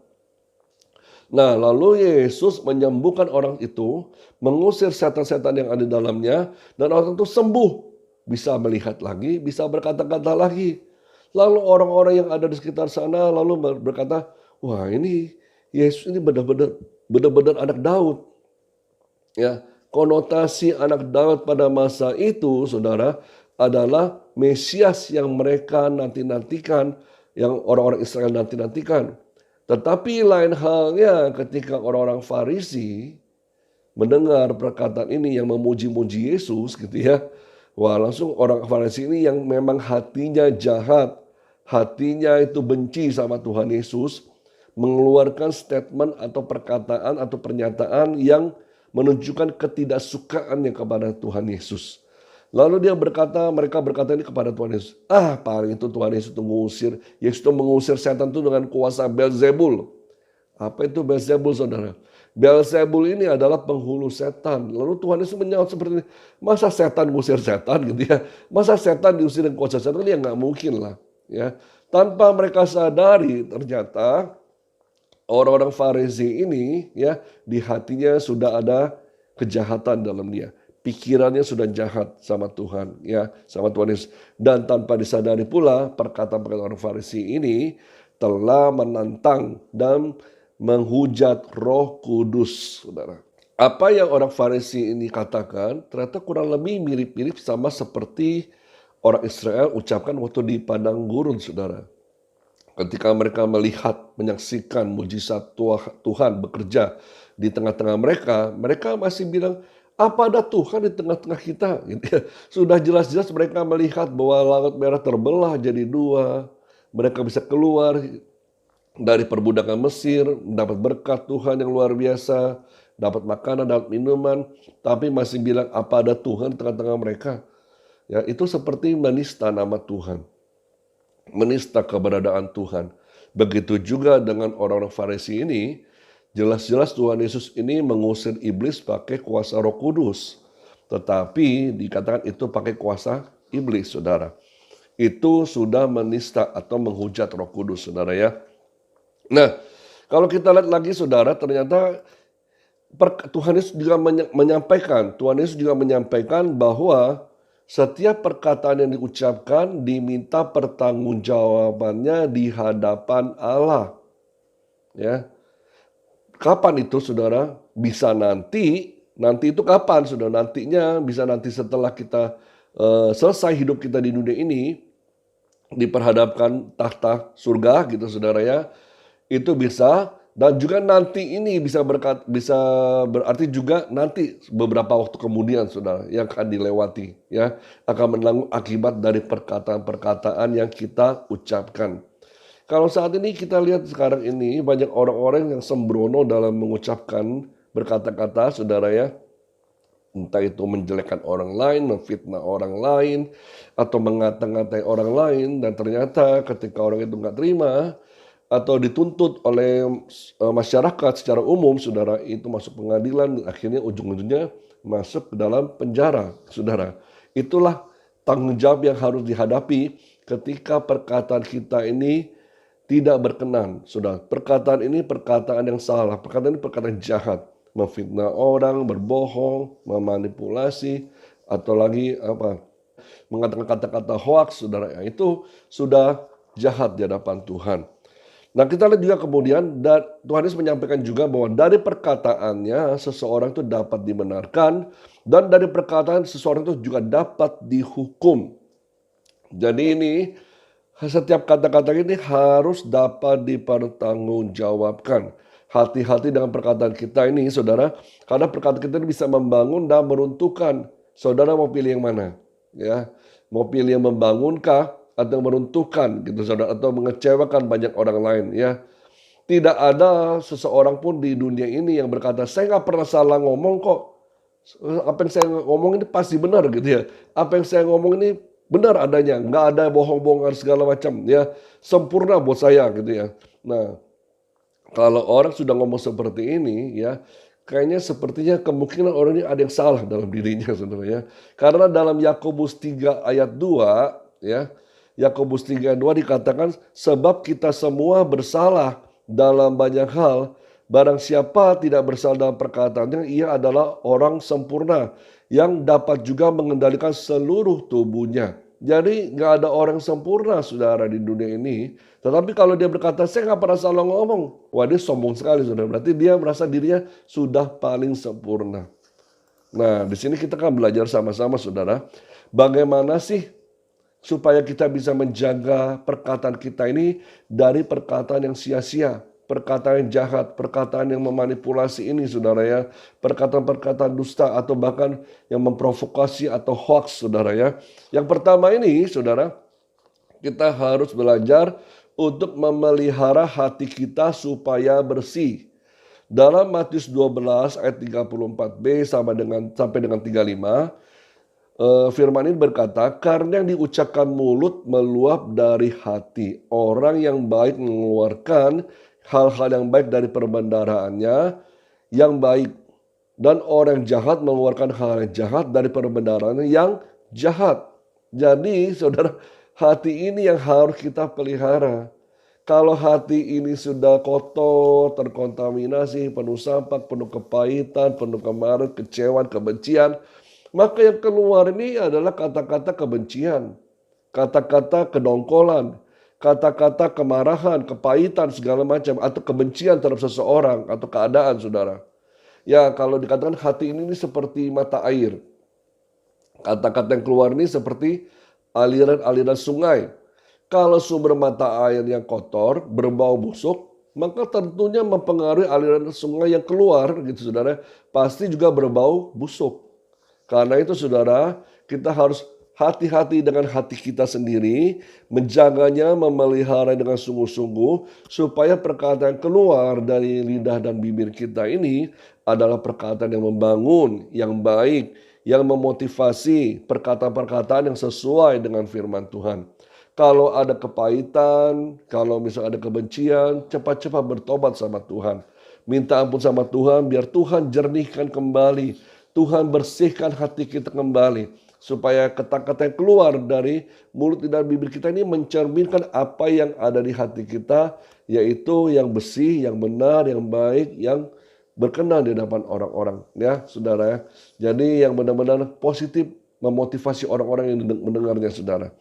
Nah, lalu Yesus menyembuhkan orang itu, mengusir setan-setan yang ada di dalamnya, dan orang itu sembuh. Bisa melihat lagi, bisa berkata-kata lagi. Lalu orang-orang yang ada di sekitar sana lalu berkata, wah ini Yesus ini benar-benar anak Daud. Ya, konotasi anak Daud pada masa itu, saudara, adalah Mesias yang mereka nanti-nantikan, yang orang-orang Israel nanti-nantikan. Tetapi lain halnya ketika orang-orang Farisi mendengar perkataan ini yang memuji-muji Yesus gitu ya. Wah, langsung orang Farisi ini yang memang hatinya jahat, hatinya itu benci sama Tuhan Yesus, mengeluarkan statement atau perkataan atau pernyataan yang menunjukkan ketidaksukaannya kepada Tuhan Yesus. Lalu mereka berkata ini kepada Tuhan Yesus. Paling itu Tuhan Yesus itu mengusir. Yesus itu mengusir setan itu dengan kuasa Beelzebul. Apa itu Beelzebul, saudara? Beelzebul ini adalah penghulu setan. Lalu Tuhan Yesus menjawab seperti ini. Masa setan mengusir setan gitu ya? Masa setan diusir dengan kuasa setan? Ya nggak mungkin lah. Ya. Tanpa mereka sadari ternyata orang-orang Farisi ini ya di hatinya sudah ada kejahatan dalam dia. Pikirannya sudah jahat sama Tuhan, ya, sama Tuhan Yesus. Dan tanpa disadari pula perkataan-perkataan orang Farisi ini telah menantang dan menghujat Roh Kudus, saudara. Apa yang orang Farisi ini katakan ternyata kurang lebih mirip-mirip sama seperti orang Israel ucapkan waktu di padang gurun, saudara. Ketika mereka melihat, menyaksikan mujizat Tuhan bekerja di tengah-tengah mereka, mereka masih bilang, apa ada Tuhan di tengah-tengah kita? Gitu ya. Sudah jelas-jelas mereka melihat bahwa Laut Merah terbelah jadi dua. Mereka bisa keluar dari perbudakan Mesir, mendapat berkat Tuhan yang luar biasa, dapat makanan, dapat minuman, tapi masih bilang apa ada Tuhan di tengah-tengah mereka? Ya, itu seperti menista nama Tuhan, menista keberadaan Tuhan. Begitu juga dengan orang-orang Farisi ini. Jelas-jelas Tuhan Yesus ini mengusir iblis pakai kuasa Roh Kudus. Tetapi dikatakan itu pakai kuasa iblis, saudara. Itu sudah menista atau menghujat Roh Kudus, saudara ya. Nah, kalau kita lihat lagi, saudara, ternyata Tuhan Yesus juga menyampaikan bahwa setiap perkataan yang diucapkan diminta pertanggungjawabannya di hadapan Allah. Ya. Kapan itu, saudara? Bisa nanti itu kapan, saudara? Nantinya bisa nanti setelah kita selesai hidup kita di dunia ini, diperhadapkan tahta surga gitu, saudara ya. Itu bisa, dan juga nanti ini bisa berarti juga nanti beberapa waktu kemudian, saudara, yang akan dilewati, ya, akan menanggung akibat dari perkataan-perkataan yang kita ucapkan. Kalau saat ini kita lihat sekarang ini banyak orang-orang yang sembrono dalam mengucapkan berkata-kata, saudara ya. Entah itu menjelekkan orang lain, memfitnah orang lain, atau mengata-ngatai orang lain. Dan ternyata ketika orang itu nggak terima atau dituntut oleh masyarakat secara umum, saudara, itu masuk pengadilan dan akhirnya ujung-ujungnya masuk ke dalam penjara, saudara. Itulah tanggung jawab yang harus dihadapi ketika perkataan kita ini tidak berkenan, saudara. Perkataan ini perkataan yang salah, perkataan ini perkataan jahat, memfitnah orang, berbohong, memanipulasi, atau lagi mengatakan kata-kata hoaks, saudara. Itu sudah jahat di hadapan Tuhan. Nah, kita lihat juga kemudian Tuhan Yesus menyampaikan juga bahwa dari perkataannya seseorang itu dapat dibenarkan, dan dari perkataan seseorang itu juga dapat dihukum. Jadi ini setiap kata-kata ini harus dapat dipertanggungjawabkan. Hati-hati dengan perkataan kita ini, saudara, karena perkataan kita ini bisa membangun dan meruntuhkan. Saudara mau pilih yang mana? Ya, mau pilih yang membangunkah atau meruntuhkan, gitu, saudara, atau mengecewakan banyak orang lain? Ya, tidak ada seseorang pun di dunia ini yang berkata, saya nggak pernah salah ngomong kok. Apa yang saya ngomong ini pasti benar, gitu ya. Apa yang saya ngomong ini benar adanya, nggak ada bohong-bohongan segala macam, ya, sempurna buat saya, gitu ya. Nah, kalau orang sudah ngomong seperti ini, ya, kayaknya sepertinya kemungkinan orang ini ada yang salah dalam dirinya, saudara ya. Karena dalam Yakobus 3 ayat 2, ya, Yakobus 3 ayat 2 dikatakan, sebab kita semua bersalah dalam banyak hal, barang siapa tidak bersalah dalam perkataannya, ia adalah orang sempurna, yang dapat juga mengendalikan seluruh tubuhnya. Jadi nggak ada orang sempurna, saudara, di dunia ini. Tetapi kalau dia berkata, saya nggak pernah salah ngomong. Wah, dia sombong sekali, saudara. Berarti dia merasa dirinya sudah paling sempurna. Nah, di sini kita kan belajar sama-sama, saudara. Bagaimana sih supaya kita bisa menjaga perkataan kita ini dari perkataan yang sia-sia, perkataan yang jahat, perkataan yang memanipulasi ini, saudara ya, perkataan-perkataan dusta atau bahkan yang memprovokasi atau hoax, saudara ya. Yang pertama ini, saudara, kita harus belajar untuk memelihara hati kita supaya bersih. Dalam Matius 12 ayat 34b sampai dengan 35, firman ini berkata, karena yang diucapkan mulut meluap dari hati. Orang yang baik mengeluarkan hal-hal yang baik dari perbendaharaannya yang baik. Dan orang jahat mengeluarkan hal yang jahat dari perbendaharaannya yang jahat. Jadi saudara, hati ini yang harus kita pelihara. Kalau hati ini sudah kotor, terkontaminasi, penuh sampah, penuh kepahitan, penuh kemarahan, kecewaan, kebencian, maka yang keluar ini adalah kata-kata kebencian, kata-kata kedongkolan, kata-kata kemarahan, kepahitan, segala macam, atau kebencian terhadap seseorang atau keadaan, saudara. Ya, kalau dikatakan hati ini seperti mata air. Kata-kata yang keluar ini seperti aliran-aliran sungai. Kalau sumber mata air yang kotor, berbau busuk, maka tentunya mempengaruhi aliran sungai yang keluar, gitu saudara, pasti juga berbau busuk. Karena itu saudara, kita harus hati-hati dengan hati kita sendiri, menjaganya, memelihara dengan sungguh-sungguh, supaya perkataan keluar dari lidah dan bibir kita ini adalah perkataan yang membangun, yang baik, yang memotivasi, perkataan-perkataan yang sesuai dengan firman Tuhan. Kalau ada kepahitan, kalau misalnya ada kebencian, cepat-cepat bertobat sama Tuhan. Minta ampun sama Tuhan, biar Tuhan jernihkan kembali. Tuhan bersihkan hati kita kembali. Supaya kata-kata yang keluar dari mulut dan bibir kita ini mencerminkan apa yang ada di hati kita. Yaitu yang bersih, yang benar, yang baik, yang berkenan di hadapan orang-orang. Ya, saudara ya. Jadi yang benar-benar positif memotivasi orang-orang yang mendengarnya, saudara.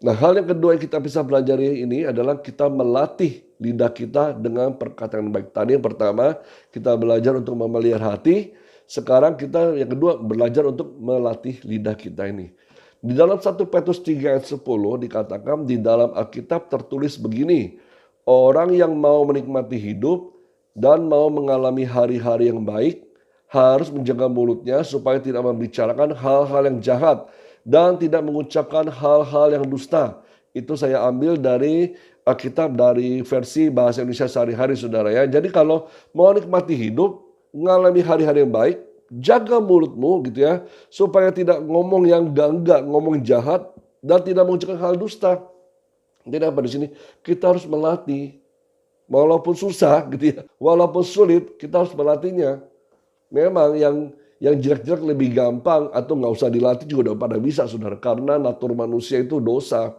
Nah, hal yang kedua yang kita bisa pelajari ini adalah kita melatih lidah kita dengan perkataan yang baik. Tadi yang pertama kita belajar untuk memelihara hati. Sekarang kita yang kedua belajar untuk melatih lidah kita ini. Di dalam 1 Petrus 3 ayat 10 dikatakan, di dalam Alkitab tertulis begini, orang yang mau menikmati hidup dan mau mengalami hari-hari yang baik harus menjaga mulutnya supaya tidak membicarakan hal-hal yang jahat dan tidak mengucapkan hal-hal yang dusta. Itu saya ambil dari Alkitab, dari versi bahasa Indonesia sehari-hari, saudara ya. Jadi kalau mau nikmati hidup, mengalami hari-hari yang baik, jaga mulutmu gitu ya, supaya tidak ngomong yang enggak, ngomong jahat dan tidak mengucapkan hal dusta. Jadi apa di sini? Kita harus melatih. Walaupun susah gitu ya, walaupun sulit, kita harus melatihnya. Memang yang jelek-jelek lebih gampang atau nggak usah dilatih juga udah pada bisa, saudara. Karena natur manusia itu dosa.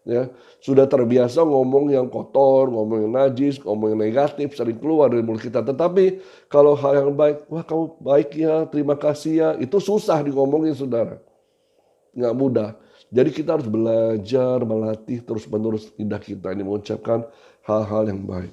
Ya, sudah terbiasa ngomong yang kotor, ngomong yang najis, ngomong yang negatif sering keluar dari mulut kita. Tetapi kalau hal yang baik, wah kamu baik ya, terima kasih ya, itu susah diomongin, saudara. Nggak mudah. Jadi kita harus belajar melatih terus-menerus lidah kita ini mengucapkan hal-hal yang baik.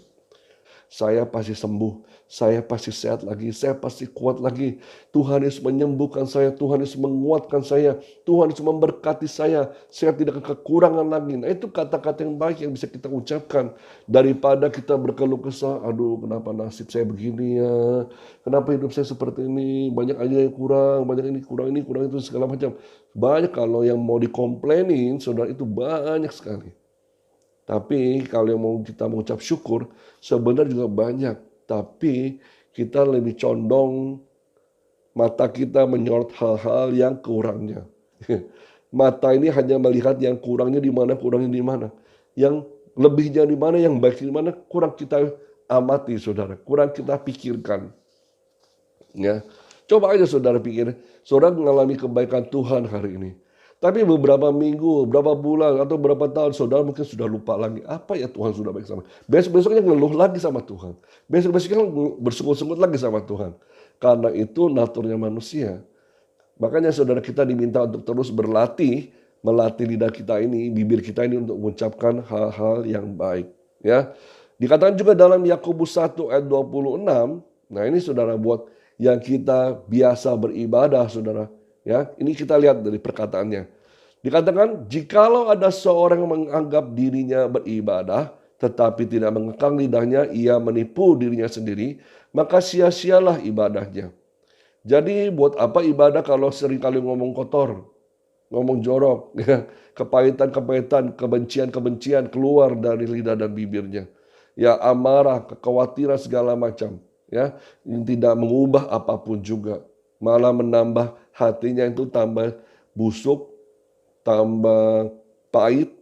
Saya pasti sembuh, saya pasti sehat lagi, saya pasti kuat lagi. Tuhan Yesus menyembuhkan saya, Tuhan Yesus menguatkan saya, Tuhan Yesus memberkati saya tidak kekurangan lagi. Nah, itu kata-kata yang baik yang bisa kita ucapkan. Daripada kita berkeluh kesah, aduh kenapa nasib saya begini ya, kenapa hidup saya seperti ini, banyak aja yang kurang, banyak ini kurang itu segala macam. Banyak kalau yang mau dikomplainin, saudara, itu banyak sekali. Tapi kalau yang mau kita mengucap syukur, sebenarnya juga banyak. Tapi kita lebih condong mata kita menyorot hal-hal yang kurangnya. Mata ini hanya melihat yang kurangnya di mana, yang lebihnya di mana, yang baiknya di mana, kurang kita amati, saudara. Kurang kita pikirkan. Ya, coba aja saudara pikir, saudara mengalami kebaikan Tuhan hari ini. Tapi beberapa minggu, beberapa bulan, atau beberapa tahun saudara mungkin sudah lupa lagi. Apa ya Tuhan sudah baik sama. Besok-besoknya ngeluh lagi sama Tuhan. Besok-besoknya bersungut-sungut lagi sama Tuhan. Karena itu naturnya manusia. Makanya saudara kita diminta untuk terus berlatih, melatih lidah kita ini, bibir kita ini untuk mengucapkan hal-hal yang baik. Ya, dikatakan juga dalam Yakobus 1 ayat 26. Nah ini saudara buat yang kita biasa beribadah saudara. Ya, ini kita lihat dari perkataannya. Dikatakan jikalau ada seorang yang menganggap dirinya beribadah, tetapi tidak mengekang lidahnya, ia menipu dirinya sendiri, maka sia-sialah ibadahnya. Jadi buat apa ibadah kalau seringkali ngomong kotor, ngomong jorok, ya, kepahitan-kepahitan, kebencian-kebencian keluar dari lidah dan bibirnya. Ya, amarah, kekhawatiran segala macam, ya, yang tidak mengubah apapun juga, malah menambah hatinya itu tambah busuk, tambah pahit,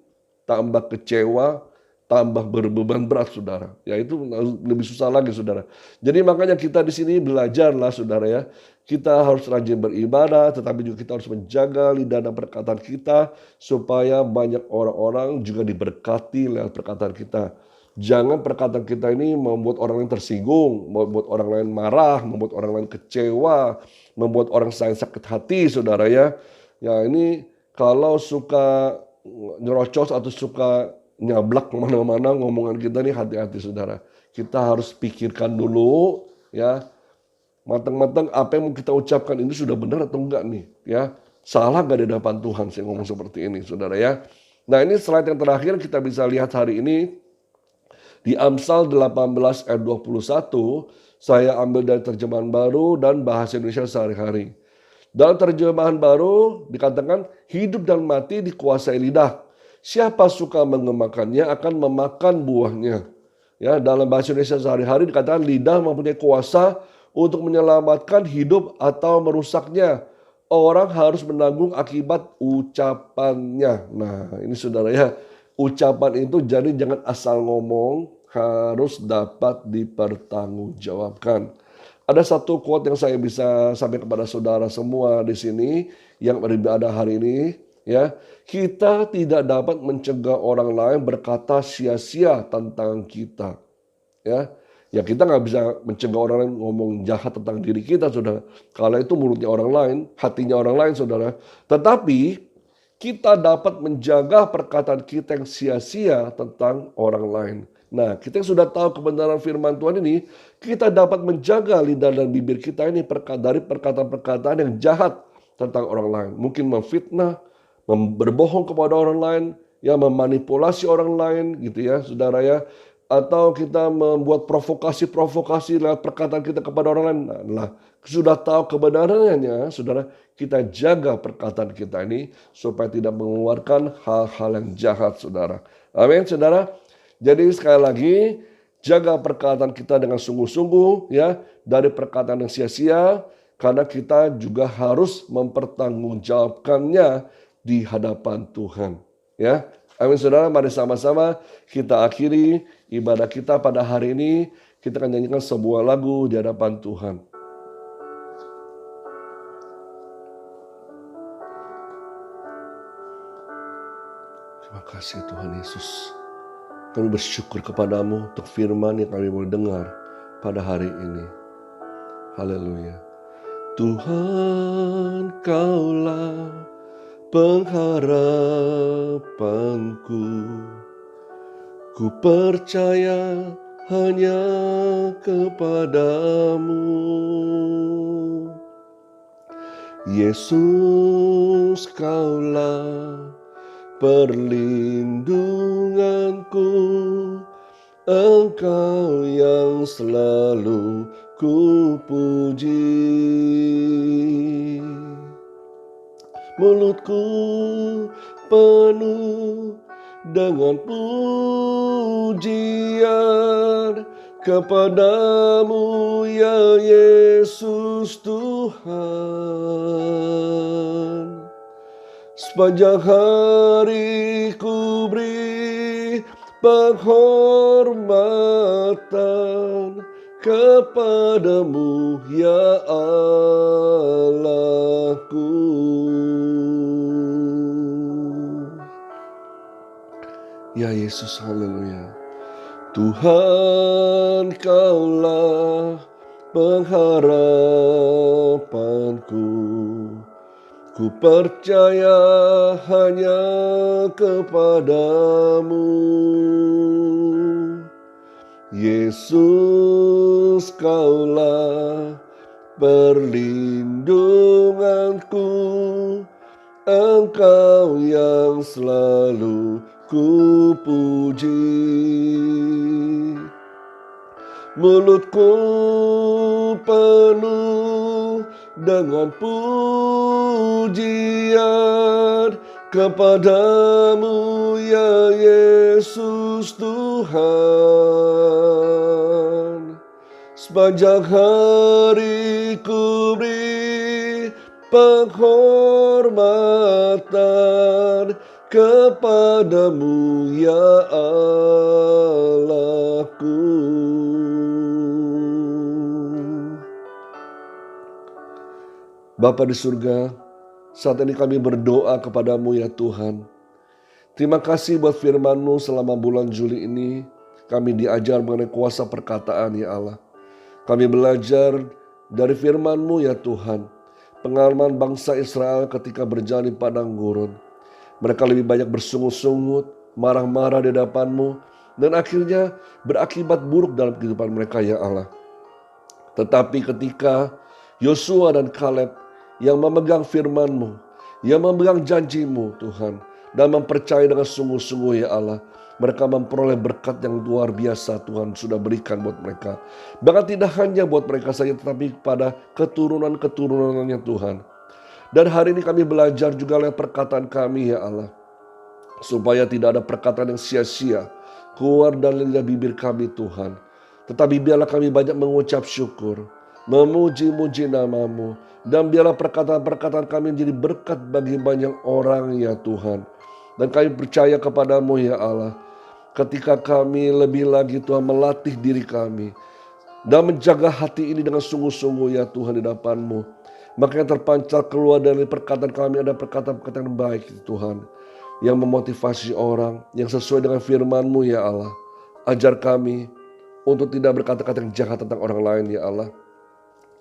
tambah kecewa, tambah berbeban berat saudara. Ya itu lebih susah lagi saudara. Jadi makanya kita di sini belajarlah saudara ya. Kita harus rajin beribadah, tetapi juga kita harus menjaga lidah dan perkataan kita supaya banyak orang-orang juga diberkati lewat perkataan kita. Jangan perkataan kita ini membuat orang lain tersinggung, membuat orang lain marah, membuat orang lain kecewa, membuat orang lain sakit hati saudara ya. Ya ini kalau suka nyerocos atau suka nyablak kemana-mana ngomongan kita nih, hati-hati saudara. Kita harus pikirkan dulu ya, matang-matang apa yang mau kita ucapkan ini sudah benar atau enggak nih ya. Salah gak di hadapan Tuhan saya ngomong seperti ini saudara ya. Nah ini slide yang terakhir kita bisa lihat hari ini di Amsal 18 ayat 21. Saya ambil dari terjemahan baru dan bahasa Indonesia sehari-hari. Dalam terjemahan baru dikatakan hidup dan mati dikuasai lidah. Siapa suka mengemakannya akan memakan buahnya. Ya, dalam bahasa Indonesia sehari-hari dikatakan lidah mempunyai kuasa untuk menyelamatkan hidup atau merusaknya. Orang harus menanggung akibat ucapannya. Nah, ini saudara ya, ucapan itu jadi jangan asal ngomong, harus dapat dipertanggungjawabkan. Ada satu quote yang saya bisa sampaikan kepada saudara semua di sini yang beribadah hari ini, ya. Kita tidak dapat mencegah orang lain berkata sia-sia tentang kita, ya. Ya kita nggak bisa mencegah orang lain ngomong jahat tentang diri kita, saudara. Kalau itu mulutnya orang lain, hatinya orang lain, saudara. Tetapi kita dapat menjaga perkataan kita yang sia-sia tentang orang lain. Nah, kita yang sudah tahu kebenaran firman Tuhan ini, kita dapat menjaga lidah dan bibir kita ini dari perkataan-perkataan yang jahat tentang orang lain. Mungkin memfitnah, berbohong kepada orang lain, ya memanipulasi orang lain gitu ya, saudara ya. Atau kita membuat provokasi-provokasi lewat perkataan kita kepada orang lain. Nah, sudah tahu kebenarannya, saudara, kita jaga perkataan kita ini supaya tidak mengeluarkan hal-hal yang jahat, saudara. Amin, saudara. Jadi sekali lagi, jaga perkataan kita dengan sungguh-sungguh ya, dari perkataan yang sia-sia, karena kita juga harus mempertanggungjawabkannya di hadapan Tuhan. Ya, amin saudara, mari sama-sama kita akhiri ibadah kita pada hari ini. Kita akan nyanyikan sebuah lagu di hadapan Tuhan. Terima kasih Tuhan Yesus. Kami bersyukur kepadamu untuk firman yang kami boleh dengar pada hari ini. Haleluya. Tuhan, Kaulah pengharapanku. Ku percaya hanya kepadamu. Yesus, Kaulah perlindunganku, Engkau yang selalu ku puji. Mulutku penuh dengan pujian kepadamu ya Yesus Tuhan. Sepanjang hari ku beri penghormatan kepadamu ya Allahku. Ya Yesus, haleluya. Tuhan, Kaulah pengharapanku. Ku percaya hanya kepadamu. Yesus, Kaulah perlindunganku. Engkau yang selalu ku puji. Mulutku penuh dengan pujian kepadamu ya Yesus Tuhan. Sepanjang hari ku beri penghormatan kepadamu ya Allahku. Bapa di surga, saat ini kami berdoa kepadamu ya Tuhan. Terima kasih buat firman-Mu selama bulan Juli ini. Kami diajar mengenai kuasa perkataan ya Allah. Kami belajar dari firman-Mu ya Tuhan. Pengalaman bangsa Israel ketika berjalan di padang gurun. Mereka lebih banyak bersungut-sungut, marah-marah di hadapan-Mu. Dan akhirnya berakibat buruk dalam kehidupan mereka ya Allah. Tetapi ketika Yosua dan Kaleb yang memegang firman-Mu, yang memegang janji-Mu Tuhan, dan mempercayai dengan sungguh-sungguh ya Allah, mereka memperoleh berkat yang luar biasa Tuhan sudah berikan buat mereka. Bahkan tidak hanya buat mereka saja, tetapi kepada keturunan-keturunannya Tuhan. Dan hari ini kami belajar juga lewat perkataan kami ya Allah, supaya tidak ada perkataan yang sia-sia keluar dari lidah bibir kami Tuhan. Tetapi biarlah kami banyak mengucap syukur, memuji-muji nama-Mu. Dan biarlah perkataan-perkataan kami menjadi berkat bagi banyak orang ya Tuhan. Dan kami percaya kepadamu ya Allah. Ketika kami lebih lagi Tuhan melatih diri kami. Dan menjaga hati ini dengan sungguh-sungguh ya Tuhan di hadapan-Mu. Maka yang terpancar keluar dari perkataan kami ada perkataan-perkataan yang baik Tuhan. Yang memotivasi orang, yang sesuai dengan firman-Mu ya Allah. Ajar kami untuk tidak berkata-kata yang jahat tentang orang lain ya Allah.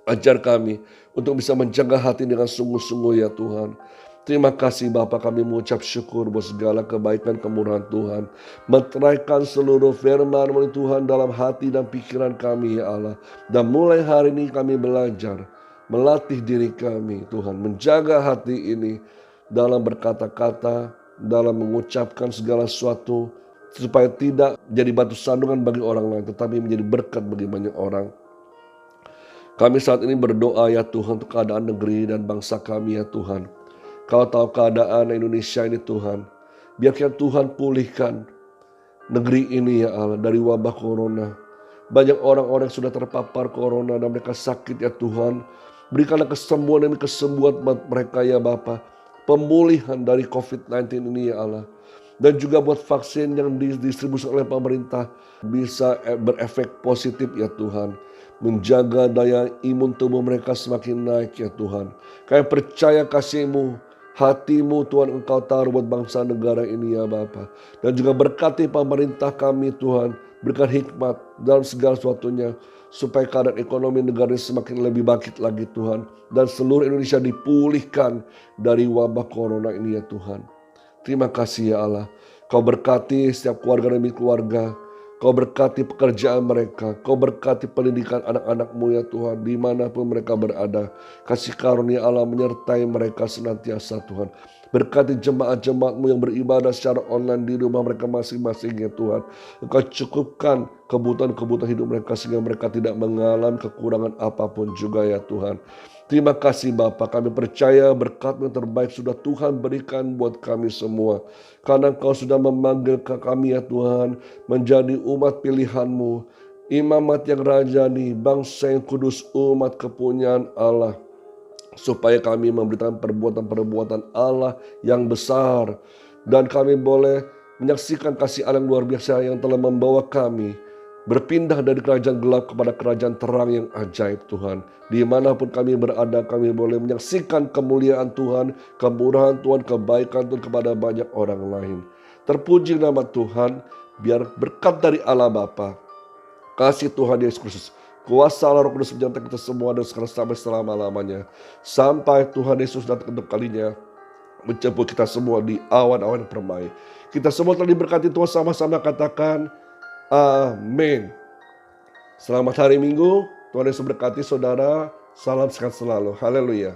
Ajar kami untuk bisa menjaga hati dengan sungguh-sungguh ya Tuhan. Terima kasih Bapa, kami mengucap syukur buat segala kebaikan kemurahan Tuhan. Meteraikan seluruh firman-Mu Tuhan dalam hati dan pikiran kami ya Allah. Dan mulai hari ini kami belajar melatih diri kami Tuhan. Menjaga hati ini dalam berkata-kata, dalam mengucapkan segala sesuatu. Supaya tidak jadi batu sandungan bagi orang lain, tetapi menjadi berkat bagi banyak orang. Kami saat ini berdoa ya Tuhan untuk keadaan negeri dan bangsa kami ya Tuhan. Kau tahu keadaan Indonesia ini Tuhan. Biarkan Tuhan pulihkan negeri ini ya Allah dari wabah corona. Banyak orang-orang yang sudah terpapar corona dan mereka sakit ya Tuhan. Berikanlah kesembuhan demi kesembuhan buat mereka ya Bapa. Pemulihan dari COVID-19 ini ya Allah. Dan juga buat vaksin yang didistribusi oleh pemerintah bisa berefek positif ya Tuhan. Menjaga daya imun tubuh mereka semakin naik ya Tuhan. Kami percaya kasih-Mu, hati-Mu Tuhan Engkau taruh buat bangsa negara ini ya Bapa. Dan juga berkati pemerintah kami Tuhan. Berikan hikmat dalam segala sesuatunya. Supaya keadaan ekonomi negara ini semakin lebih bangkit lagi Tuhan. Dan seluruh Indonesia dipulihkan dari wabah corona ini ya Tuhan. Terima kasih ya Allah. Kau berkati setiap keluarga demi keluarga. Kau berkati pekerjaan mereka. Kau berkati pendidikan anak-anak-Mu ya Tuhan. Dimanapun mereka berada. Kasih karunia Allah menyertai mereka senantiasa Tuhan. Berkati jemaat-jemaat-Mu yang beribadah secara online di rumah mereka masing-masing ya Tuhan. Engkau cukupkan kebutuhan-kebutuhan hidup mereka sehingga mereka tidak mengalami kekurangan apapun juga ya Tuhan. Terima kasih Bapa, kami percaya berkat yang terbaik sudah Tuhan berikan buat kami semua. Karena Engkau sudah memanggil kami ya Tuhan menjadi umat pilihan-Mu. Imamat yang rajani, bangsa yang kudus, umat kepunyaan Allah. Supaya kami memberitakan perbuatan-perbuatan Allah yang besar. Dan kami boleh menyaksikan kasih Allah yang luar biasa yang telah membawa kami berpindah dari kerajaan gelap kepada kerajaan terang yang ajaib Tuhan. Dimanapun kami berada, kami boleh menyaksikan kemuliaan Tuhan, kemurahan Tuhan, kebaikan Tuhan kepada banyak orang lain. Terpuji nama Tuhan, biar berkat dari Allah Bapa, kasih Tuhan Yesus Kristus, kuasa Allah Roh Kudus menyertai kita semua dan sekarang sampai selama-lamanya. Sampai Tuhan Yesus datang kedua kalinya, menjemput kita semua di awan-awan permai. Kita semua telah diberkati Tuhan, sama-sama katakan amin. Selamat hari Minggu, Tuhan Yesus berkati saudara, salam sehat selalu, haleluya.